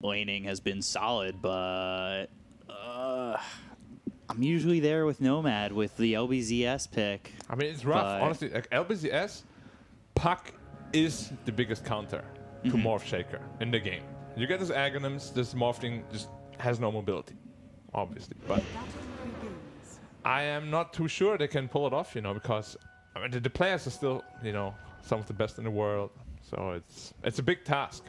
laning has been solid, but I'm usually there with Nomad with the LBZS pick. I mean, it's rough, honestly. Like LBZS, Puck is the biggest counter to Morph Shaker in the game. You get this Aghanims, this Morphling just has no mobility, obviously. But I am not too sure they can pull it off, you know, because I mean, the players are still, you know, some of the best in the world. So it's a big task.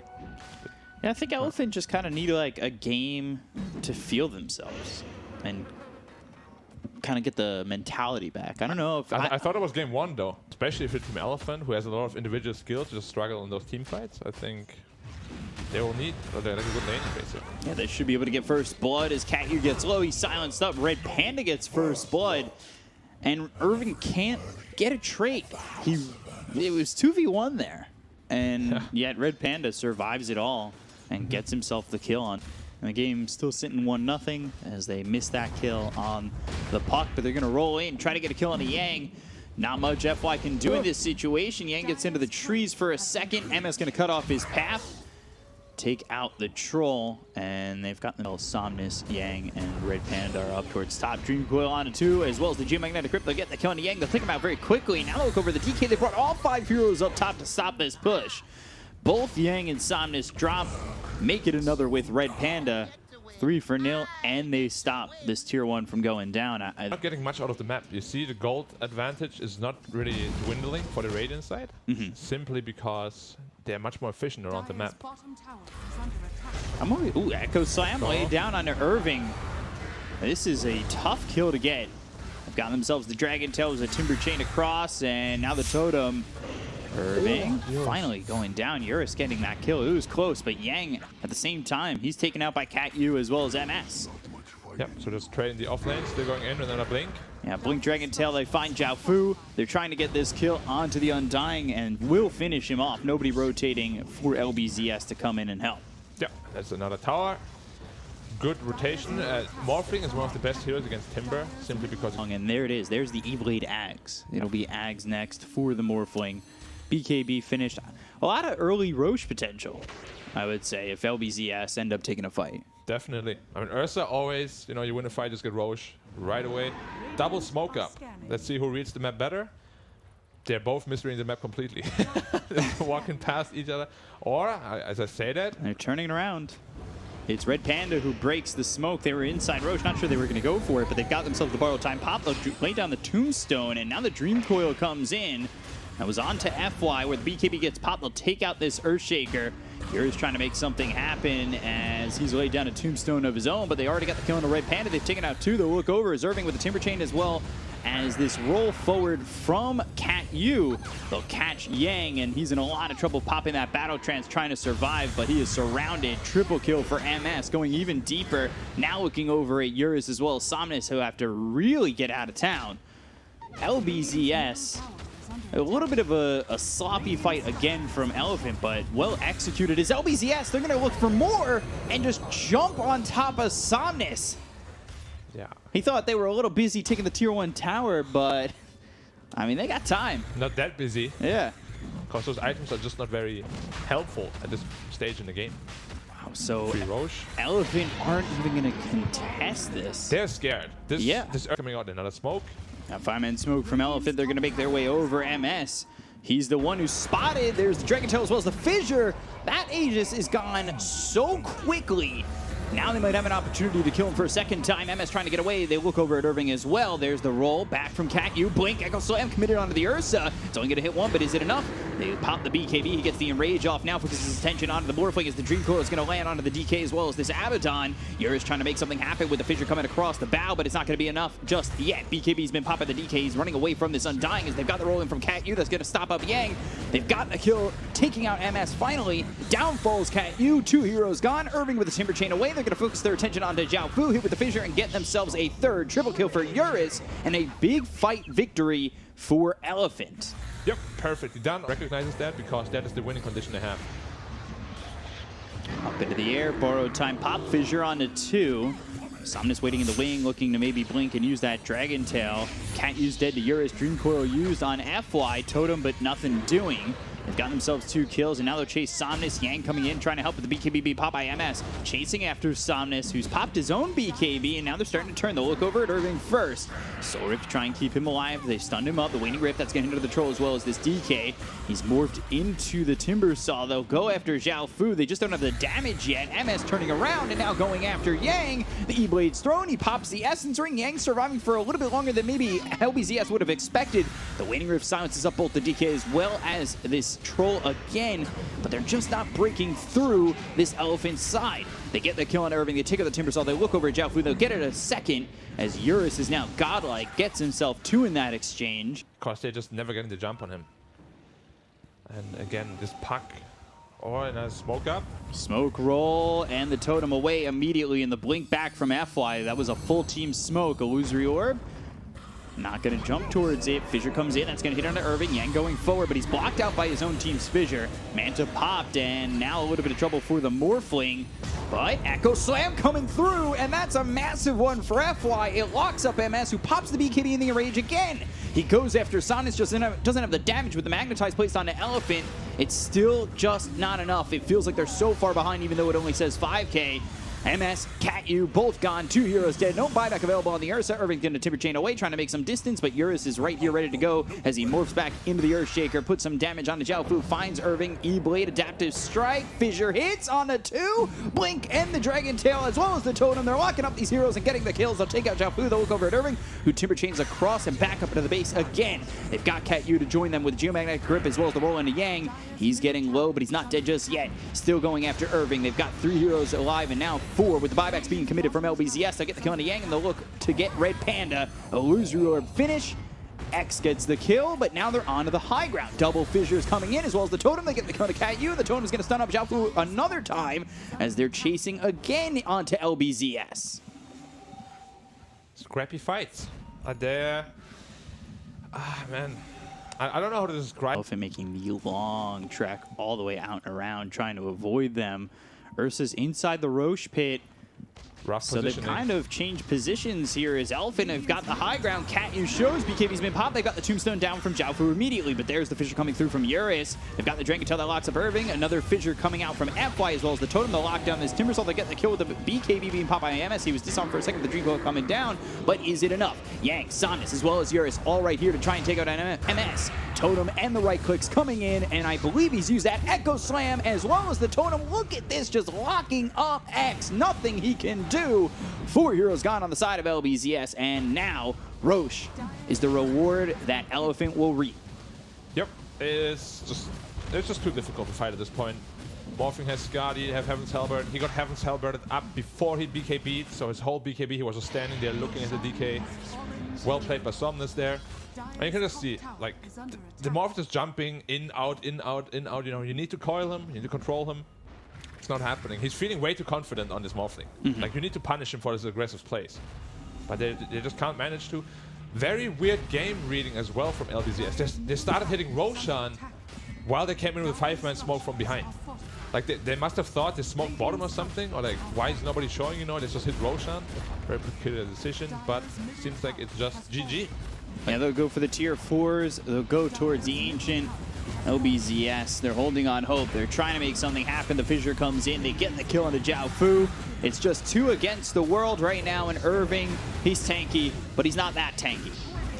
Yeah, I think Elephant just kind of need like a game to feel themselves and kind of get the mentality back. I don't know if I thought it was game one though, especially if it's Team Elephant, who has a lot of individual skills to just struggle in those team fights. I think they will need like a good lane basically. Yeah, they should be able to get first blood as Cat gets low. He's silenced up. Red Panda gets first blood, and Irving can't get a trait. It was 2v1 there, and yet Red Panda survives it all and gets himself the kill on. And the game's still sitting 1-0 as they miss that kill on the Puck, but they're going to roll in, try to get a kill on the Yang. Not much FY can do in this situation. Yang gets into the trees for a second. MS going to cut off his path, take out the Troll, and they've got the Somnus, Yang, and Red Panda are up towards top. Dream Coil on to 2, as well as the Geomagnetic Grip. They'll get the kill on the Yang. They'll take him out very quickly. Now look over the DK. They brought all 5 heroes up top to stop this push. Both Yang and Somnus drop, make it another with Red Panda. 3-0, and they stop this tier 1 from going down. Not getting much out of the map. You see the gold advantage is not really dwindling for the Radiant side, simply because they're much more efficient around the map. Ooh, Echo Slam laid down onto Irving. This is a tough kill to get. They've got themselves the Dragon Tail, a Timber Chain across, and now the Totem. Irving finally going down. Eurus getting that kill. It was close, but Yang at the same time, he's taken out by Cat-U as well as MS. Yep, so just trading the off lanes. They're going in and then a Blink. Yeah, Blink Dragon Tail, they find Zhao Fu. They're trying to get this kill onto the Undying and will finish him off. Nobody rotating for LBZS to come in and help. Yep, that's another tower. Good rotation. Morphling is one of the best heroes against Timber, simply because... And there it is. There's the E-Blade Ags. It'll be Ags next for the Morphling. BKB finished. A lot of early Roche potential, I would say, if LBZS end up taking a fight. Definitely. I mean, Ursa always, you know, you win a fight, just get Roche right away. Double smoke up. Let's see who reads the map better. They're both misreading the map completely. They're walking past each other. Or, as I say that... They're turning around. It's Red Panda who breaks the smoke. They were inside Roche. Not sure they were going to go for it, but they've got themselves the borrowed time pop. They'll lay down the Tombstone, and now the Dream Coil comes in. That was on to FY, where the BKB gets popped. They'll take out this Earthshaker. Here's trying to make something happen as he's laid down a Tombstone of his own, but they already got the kill on the Red Panda. They've taken out 2. They'll look over as Irving with the Timber Chain as well as this roll forward from Cat-U. They'll catch Yang, and he's in a lot of trouble popping that Battle Trance, trying to survive, but he is surrounded. Triple kill for MS, going even deeper. Now looking over at Eurus as well as Somnus, who have to really get out of town. LBZS... A little bit of a sloppy fight again from Elephant, but well executed as LBZS. They're going to look for more and just jump on top of Somnus. Yeah. He thought they were a little busy taking the tier 1 tower, but I mean, they got time. Not that busy. Yeah. Because those items are just not very helpful at this stage in the game. Wow, so Roche. Elephant aren't even going to contest this. They're scared. This Earth coming out, another smoke. Now 5-man smoke from Elephant. They're going to make their way over MS. He's the one who's spotted. There's the Dragon Tail as well as the Fissure. That Aegis is gone so quickly. Now they might have an opportunity to kill him for a second time. MS trying to get away. They look over at Irving as well. There's the roll back from Cat-U. Blink, Echo Slam committed onto the Ursa. It's only going to hit 1, but is it enough? They pop the BKB. He gets the Enrage off now, focuses his attention onto the Morphling as the Dream Coil is going to land onto the DK as well as this Abaddon. Eurus trying to make something happen with the Fissure coming across the bow, but it's not going to be enough just yet. BKB's been popping the DK. He's running away from this Undying as they've got the roll in from Cat-U. That's going to stop up Yang. They've got a kill, taking out MS finally. Down falls Cat-U. 2 heroes gone. Irving with the Timber Chain away. They're going to focus their attention onto Zhao Fu, hit with the Fissure, and get themselves a 3rd triple kill for Eurus, and a big fight victory for Elephant. Yep, perfectly done. Recognizes that because that is the winning condition they have. Up into the air, borrowed time pop, Fissure onto 2. Somnus waiting in the wing, looking to maybe blink and use that Dragon Tail. Cat used dead to Eurus. Dream Coil used on FY. Totem, but nothing doing. They've gotten themselves 2 kills, and now they'll chase Somnus. Yang coming in, trying to help with the BKB pop by MS. Chasing after Somnus, who's popped his own BKB, and now they're starting to turn. They'll look over at Irving first. Soul Rip to try and keep him alive. They stunned him up. The Waning Rift, that's going to hinder the Troll as well as this DK. He's morphed into the Timber Saw. They'll go after Zhao Fu. They just don't have the damage yet. MS turning around and now going after Yang. The E-Blade's thrown. He pops the Essence Ring. Yang surviving for a little bit longer than maybe LBZS would have expected. The Waning Rift silences up both the DK as well as this Troll again, but they're just not breaking through this Elephant side. They get the kill on Irving. They take out the Timber Saw. They look over at Zhao Fu. They'll get it a second as Eurus is now godlike, gets himself 2 in that exchange. Of course, they're just never getting the jump on him. And again, this puck or in a smoke up. Smoke roll and the totem away immediately in the blink back from FY. That was a full team smoke. Illusory Orb. Not going to jump towards it. Fissure comes in. That's going to hit onto Irving. Yang going forward, but he's blocked out by his own team's Fissure. Manta popped, and now a little bit of trouble for the Morphling. But Echo Slam coming through, and that's a massive one for FY. It locks up MS, who pops the BKB in the Enrage again. He goes after Sonus, just doesn't have the damage with the Magnetize placed on the Elephant. It's still just not enough. It feels like they're so far behind, even though it only says 5K. MS, Cat U, both gone. 2 heroes dead. No buyback available on the Ursa. Irving's going to Timber Chain away, trying to make some distance, but Eurus is right here ready to go as he morphs back into the Earthshaker, puts some damage on the Zhao Fu, finds Irving. E-Blade, Adaptive Strike. Fissure hits on the 2. Blink and the Dragon Tail, as well as the Totem. They're locking up these heroes and getting the kills. They'll take out Zhao Fu. They'll look over at Irving, who Timber Chains across and back up into the base again. They've got Cat U to join them with Geomagnetic Grip, as well as the roll into Yang. He's getting low, but he's not dead just yet. Still going after Irving. They've got 3 heroes alive, and now 4 with the buybacks being committed from LBZS. They'll get the kill on the Yang, and they'll look to get Red Panda. Illusory Orb finish. X gets the kill, but now they're onto the high ground. Double Fissures coming in, as well as the Totem. They get the kill to Cat U. The Totem is going to stun up Zhao Fu another time as they're chasing again onto LBZS. Scrappy fights are there. Man. I don't know how to describe. Elephant making the long trek all the way out and around, trying to avoid them. Ursa's inside the Roche pit. Rough so they've kind of changed positions here as Elephant have got the high ground. Cat U shows BKB's been popped. They've got the Tombstone down from Zhao Fu immediately, but there's the Fissure coming through from Eurus. They've got the Dragon Tail that locks up Irving. Another Fissure coming out from FY, as well as the Totem to lock down this Timber Saw. They get the kill with the BKB being popped by MS. He was disarmed for a second with the Dream Coil coming down, but is it enough? Yang, Sonus, as well as Eurus, all right here to try and take out MS. Totem and the right clicks coming in, and I believe he's used that Echo Slam as well as the Totem. Look at this, just locking up X. Nothing he can do. 4 heroes gone on the side of LBZS, and now Roche is the reward that Elephant will reap. Yep, it's just too difficult to fight at this point. Morphing has Skadi, have Heaven's Halberd. He got Heaven's Halberd up before he BKB'd, so his whole BKB, he was just standing there looking at the DK. Well played by Somnus there. And you can just see, like, the Morph is jumping in, out, in, out, in, out. You know, you need to coil him, you need to control him. It's not happening. He's feeling way too confident on this Morphling. Like, you need to punish him for his aggressive plays. But they just can't manage to. Very weird game reading as well from LBZS. They started hitting Roshan while they came in with a 5-man smoke from behind. Like, they must have thought they smoked bottom or something, or like, why is nobody showing, you know, they just hit Roshan. Very peculiar decision, but seems like it's just GG. Yeah, they'll go for the tier 4s. They'll go towards the Ancient. LBZS, they're holding on hope. They're trying to make something happen. The Fissure comes in. They get the kill onto Zhao Fu. It's just 2 against the world right now, and Irving, he's tanky, but he's not that tanky.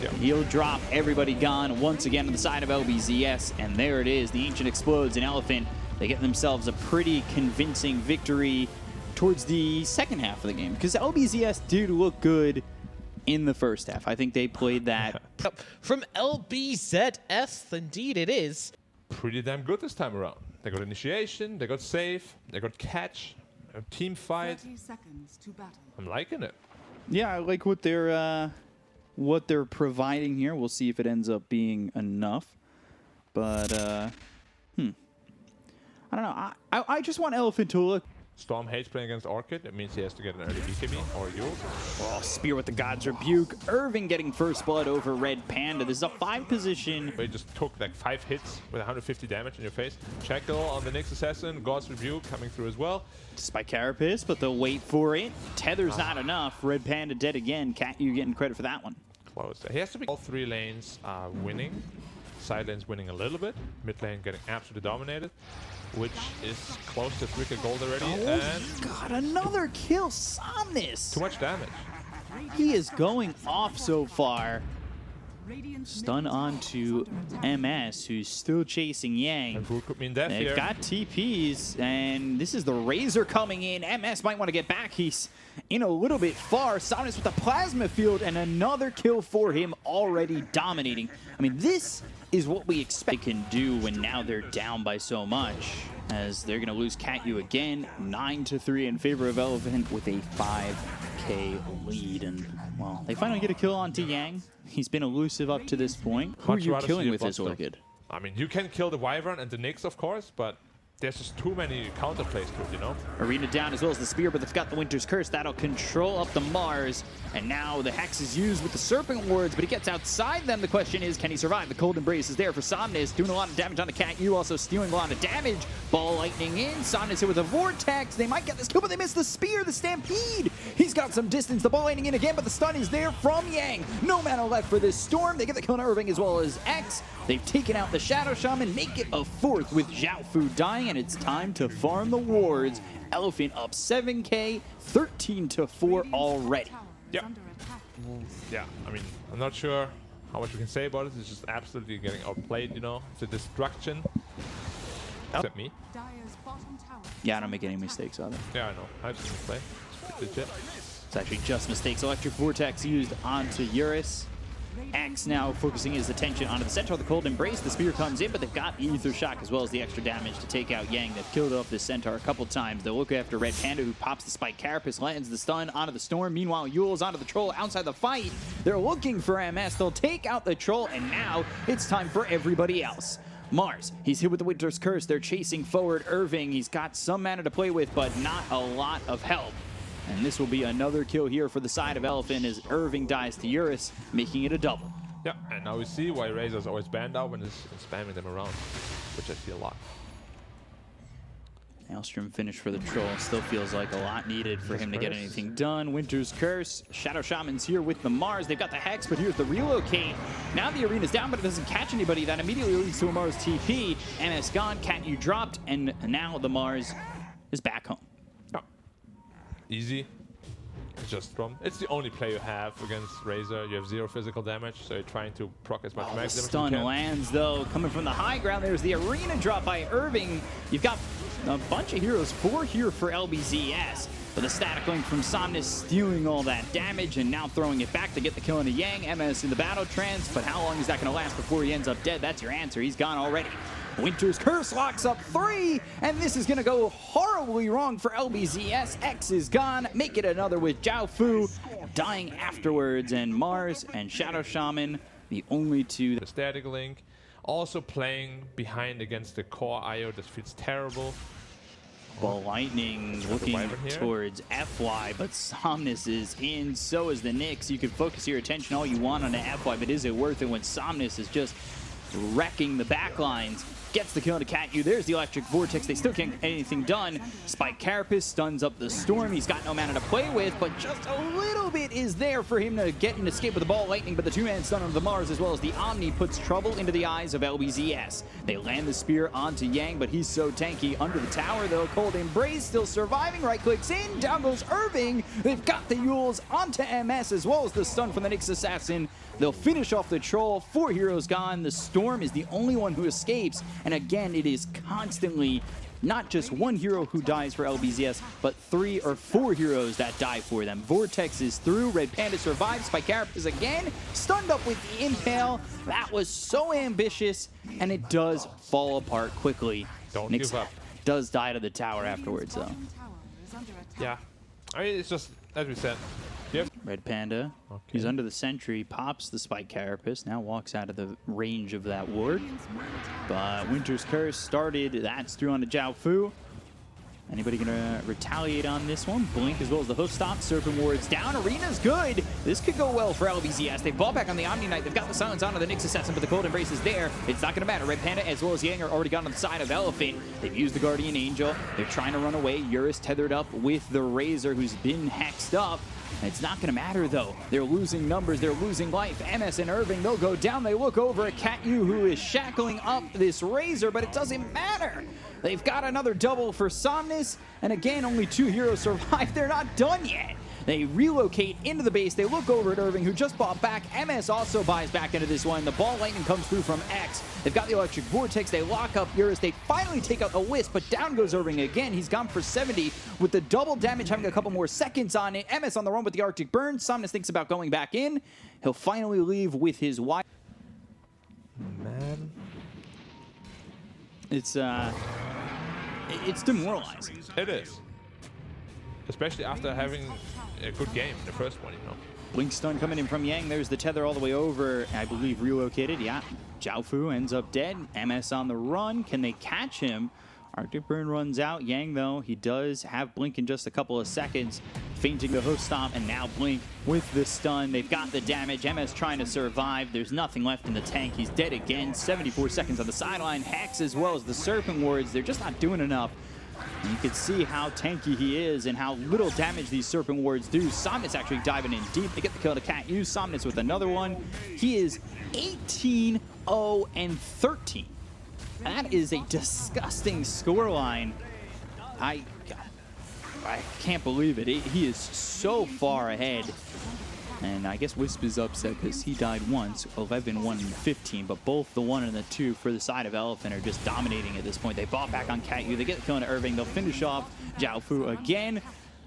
Yeah. He'll drop everybody gone once again on the side of LBZS, and there it is. The Ancient explodes, and Elephant, they get themselves a pretty convincing victory towards the second half of the game, because LBZS did look good in the first half. I think they played that. From LBZS, indeed it is. Pretty damn good this time around. They got initiation, they got save, they got catch, a team fight. 30 seconds to battle. I'm liking it. Yeah, I like what they're providing here. We'll see if it ends up being enough. But I don't know. I just want Elephant to look. Storm hates playing against Orchid. It means he has to get an early BKB or Yule. Oh, Spear with the God's Rebuke. Irving getting first blood over Red Panda. This is a 5 position. They just took like 5 hits with 150 damage in your face. Jekyll on the next assassin. God's Rebuke coming through as well. Despite Carapace, but they'll wait for it. Tether's not enough. Red Panda dead again. Cat, you getting credit for that one. close. He has to be all 3 lanes winning. Side lane's winning a little bit. Mid lane getting absolutely dominated, which is close to 3k gold already. And God, another kill. Somnus. too much damage. He is going off so far. Stun on to MS, who's still chasing Yang. And who could mean death They've here? got TPs, and this is the Razor coming in. MS might want to get back. He's in a little bit far. Somnus with the Plasma Field, and another kill for him, already dominating. I mean, this is what we expect they can do when now they're down by so much, as they're going to lose Catyu again, 9-3 in favor of Elephant with a 5k lead. And, well, they finally get a kill onto Yang. He's been elusive up to this point. Who are Much you rather killing see with a this Buster. Orchid? I mean, you can kill the Wyvern and the Nyx, of course, but there's just too many counterplays to it, you know? Arena down as well as the Spear, but they've got the Winter's Curse. That'll control up the Mars. And now the Hex is used with the Serpent Wards, but he gets outside them. The question is, can he survive? The Cold Embrace is there for Somnus, doing a lot of damage on the Catyu, also stealing a lot of damage. Ball lightning in. Somnus hit with a Vortex. They might get this kill, but they miss the Spear, the Stampede. He's got some distance. The ball lightning in again, but the stun is there from Yang. No mana left for this Storm. They get the kill on Irving as well as X. They've taken out the Shadow Shaman, make it a 4th with Zhao Fu dying, and it's time to farm the wards. Elephant up 7k, 13-4 already. Yep. Yeah, I mean, I'm not sure how much we can say about it. It's just absolutely getting outplayed, you know? It's a destruction. Except me. Yeah, I don't make any mistakes on it. Yeah, I know. I've seen him play. It's pretty legit. It's actually just mistakes. Electric Vortex used onto Eurus. X now focusing his attention onto the center of the Cold Embrace. The Spear comes in, but they've got Ether Shock as well as the extra damage to take out Yang. They've killed off the Centaur a couple times. They'll look after Red Panda, who pops the Spike Carapace, lands the stun onto the Storm. Meanwhile, Yule's onto the Troll outside the fight. They're looking for MS. They'll take out the Troll, and now it's time for everybody else. Mars, he's hit with the Winter's Curse. They're chasing forward Irving. He's got some mana to play with, but not a lot of help. And this will be another kill here for the side of Elephant as Irving dies to Eurus, making it a double. Yeah, and now we see why Razor's always banned out when he's spamming them around, which I see a lot. Maelstrom finish for the Troll. Still feels like a lot needed for him to get anything done. Winter's Curse. Shadow Shaman's here with the Mars. They've got the Hex, but here's the Relocate. Now the arena's down, but it doesn't catch anybody. That immediately leads to a Mars TP. MS gone, Catyu dropped, and now the Mars is back home. Oh. Easy. Just from. It's the only play you have against Razor. You have 0 physical damage, so you're trying to proc as much max damage as you Stun can. lands, though, coming from the high ground. There's the arena drop by Irving. You've got a bunch of heroes, 4 here for LBZS. But the static link from Somnus stealing all that damage and now throwing it back to get the kill into Yang. MS in the battle trance, but how long is that going to last before he ends up dead? That's your answer. He's gone already. Winter's Curse locks up 3, and this is going to go horribly wrong for LBZS. X is gone. Make it another with Zhao Fu dying afterwards, and Mars and Shadow Shaman, the only two. The static link. Also playing behind against the core IO. This feels terrible. Ball Lightning looking towards FY, but Somnus is in. So is the Nyx. You can focus your attention all you want on the FY, but is it worth it when Somnus is just wrecking the backlines? Gets the kill into Catyu. There's the Electric Vortex. They still can't get anything done. Spike Carapace stuns up the Storm. He's got no mana to play with, but just a little bit is there for him to get an escape with the Ball Lightning, but the 2-man stun on the Mars as well as the Omni puts trouble into the eyes of LBZS. They land the Spear onto Yang, but he's so tanky. Under the tower, though, Cold Embrace still surviving. Right clicks in. Down goes Irving. They've got the Yules onto MS as well as the stun from the Nyx Assassin. They'll finish off the Troll. 4 heroes gone. The Storm is the only one who escapes. And again, it is constantly not just 1 hero who dies for LBZS, but 3 or 4 heroes that die for them. Vortex is through. Red Panda survives. Spike Carapace again. Stunned up with the Impale. That was so ambitious, and it does fall apart quickly. Don't Nyx give up. does die to the tower afterwards, though. Yeah. I mean, it's just, as we said, Red Panda, he's under the sentry, pops the Spike Carapace, now walks out of the range of that ward. But Winter's Curse started, that's through onto Zhao Fu. Anybody gonna retaliate on this one? Blink as well as the hoof stop. Serpent Ward's down. Arena's good. This could go well for LBZS. They ball back on the Omni Knight. They've got the silence onto the Nyx Assassin, but the Cold Embrace is there. It's not gonna matter. Red Panda as well as Yang are already gone on the side of Elephant. They've used the Guardian Angel. They're trying to run away. Eurus tethered up with the Razor, who's been hexed up. It's not going to matter, though. They're losing numbers. They're losing life. MS and Irving, they'll go down. They look over at Cat-U, who is shackling up this Razor, but it doesn't matter. They've got another double for Somnus, and again, only 2 heroes survive. They're not done yet. They relocate into the base. They look over at Irving, who just bought back. MS also buys back into this one. The ball lightning comes through from X. They've got the electric vortex. They lock up Eurus. They finally take out a Wisp, but down goes Irving again. He's gone for 70 with the double damage, having a couple more seconds on it. MS on the run with the Arctic Burn. Somnus thinks about going back in. He'll finally leave with his wide. Man. It's demoralizing. It is. Especially after having a good game in the first one, you know. Blink stun coming in from Yang. There's the tether all the way over. I believe relocated. Yeah. Jiaofu ends up dead. MS on the run. Can they catch him? Arctic Burn runs out. Yang, though, he does have Blink in just a couple of seconds. Fainting the hook stomp, and now Blink with the stun. They've got the damage. MS trying to survive. There's nothing left in the tank. He's dead again. 74 seconds on the sideline. Hex as well as the Serpent Wards. They're just not doing enough. And you can see how tanky he is and how little damage these Serpent Wards do. Somnus actually diving in deep. They get the kill to Cat-U. Somnus with another one. He is 18-0-13. That is a disgusting scoreline. I can't believe it. He is so far ahead. And I guess Wisp is upset because he died once, 11-1-15, but both the 1 and the 2 for the side of Elephant are just dominating at this point. They bought back on Cat-U. They get the kill into Irving. They'll finish off Jiaofu again.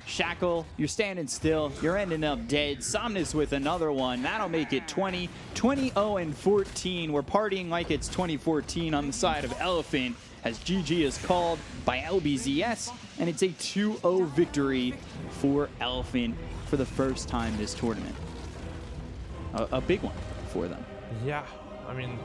Shackle, you're standing still. You're ending up dead. Somnus with another one. That'll make it 20-0-14. We're partying like it's 2014 on the side of Elephant as GG is called by LBZS, and it's a 2-0 victory for Elephant for the first time this tournament. A big one for them. Yeah, I mean,